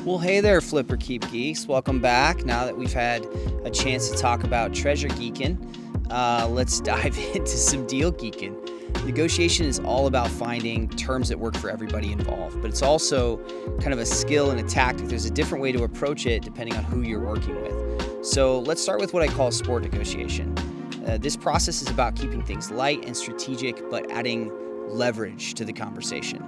Well, hey there, Flip or Keep Geeks. Welcome back. Now that we've had a chance to talk about treasure geeking, let's dive into some deal geeking. Negotiation is all about finding terms that work for everybody involved, but it's also kind of a skill and a tactic. There's a different way to approach it depending on who you're working with. So let's start with what I call sport negotiation. This process is about keeping things light and strategic, but adding leverage to the conversation.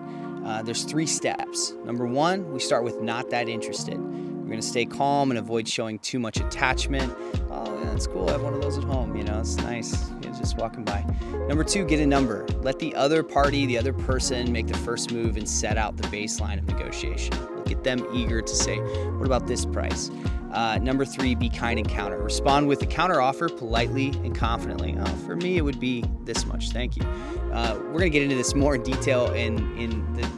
There's 3 steps. Number 1, we start with not that interested. We're going to stay calm and avoid showing too much attachment. Oh, yeah, that's cool. I have one of those at home. It's nice. Just walking by. Number 2, get a number. Let the other party, the other person, make the first move and set out the baseline of negotiation. Get them eager to say, what about this price? Number 3, be kind and counter. Respond with a counter offer politely and confidently. Oh, for me, it would be this much. Thank you. We're going to get into this more in detail in the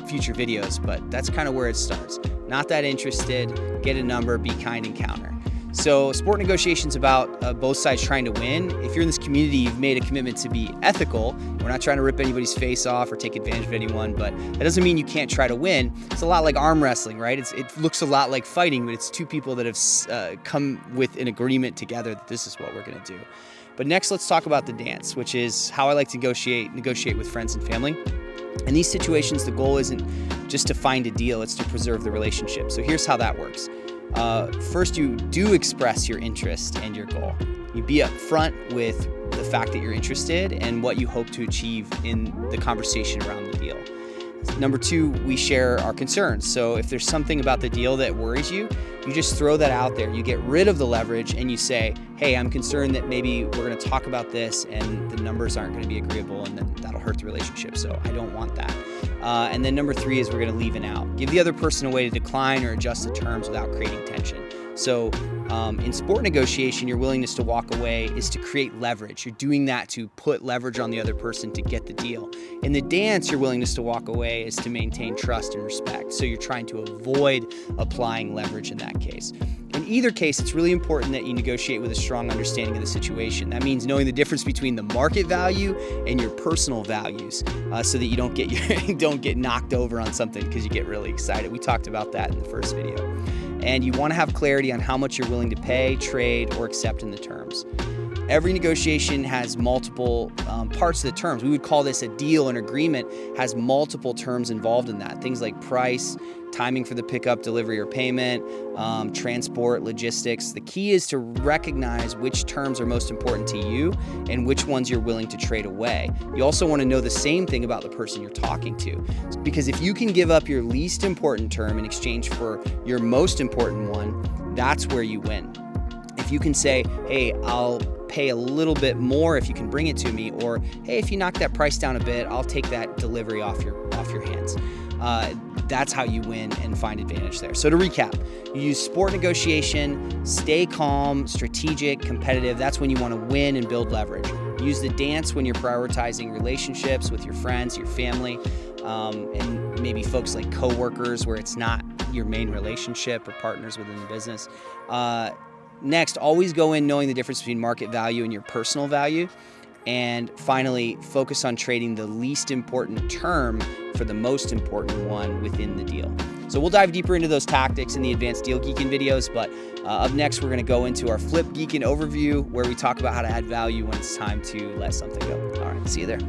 future videos, but that's kind of where it starts. Not that interested, get a number, be kind and counter. So sport negotiations about both sides trying to win. If you're in this community, you've made a commitment to be ethical. We're not trying to rip anybody's face off or take advantage of anyone, but that doesn't mean you can't try to win. It's a lot like arm wrestling, right? It looks a lot like fighting, but it's 2 people that have come with an agreement together that this is what we're going to do. But next, let's talk about the dance, which is how I like to negotiate with friends and family. In these situations, the goal isn't just to find a deal, it's to preserve the relationship. So here's how that works. First, you do express your interest and your goal. You be upfront with the fact that you're interested and what you hope to achieve in the conversation around the deal. Number 2, we share our concerns. So if there's something about the deal that worries you, you just throw that out there. You get rid of the leverage and you say, hey, I'm concerned that maybe we're going to talk about this and the numbers aren't going to be agreeable and then that'll hurt the relationship. So I don't want that. And then number 3 is we're going to leave it out. Give the other person a way to decline or adjust the terms without creating tension. So in sport negotiation, your willingness to walk away is to create leverage. You're doing that to put leverage on the other person to get the deal. In the dance, your willingness to walk away is to maintain trust and respect. So you're trying to avoid applying leverage in that case. In either case, it's really important that you negotiate with a strong understanding of the situation. That means knowing the difference between the market value and your personal values, so that you don't get knocked over on something because you get really excited. We talked about that in the first video. And you want to have clarity on how much you're willing to pay, trade, or accept in the terms. Every negotiation has multiple parts of the terms. We would call this a deal. An agreement has multiple terms involved in that. Things like price, timing for the pickup, delivery, or payment, transport, logistics. The key is to recognize which terms are most important to you and which ones you're willing to trade away. You also want to know the same thing about the person you're talking to, because if you can give up your least important term in exchange for your most important one, that's where you win. If you can say, hey, I'll pay a little bit more if you can bring it to me, or hey, if you knock that price down a bit, I'll take that delivery off your hands. That's how you win and find advantage there. So to recap, you use sport negotiation, stay calm, strategic, competitive. That's when you want to win and build leverage. Use the dance when you're prioritizing relationships with your friends, your family, and maybe folks like coworkers where it's not your main relationship or partners within the business. Next, always go in knowing the difference between market value and your personal value. And finally, focus on trading the least important term for the most important one within the deal. So we'll dive deeper into those tactics in the advanced deal geeking videos, but up next we're going to go into our flip geeking overview where we talk about how to add value when it's time to let something go. All right, see you there.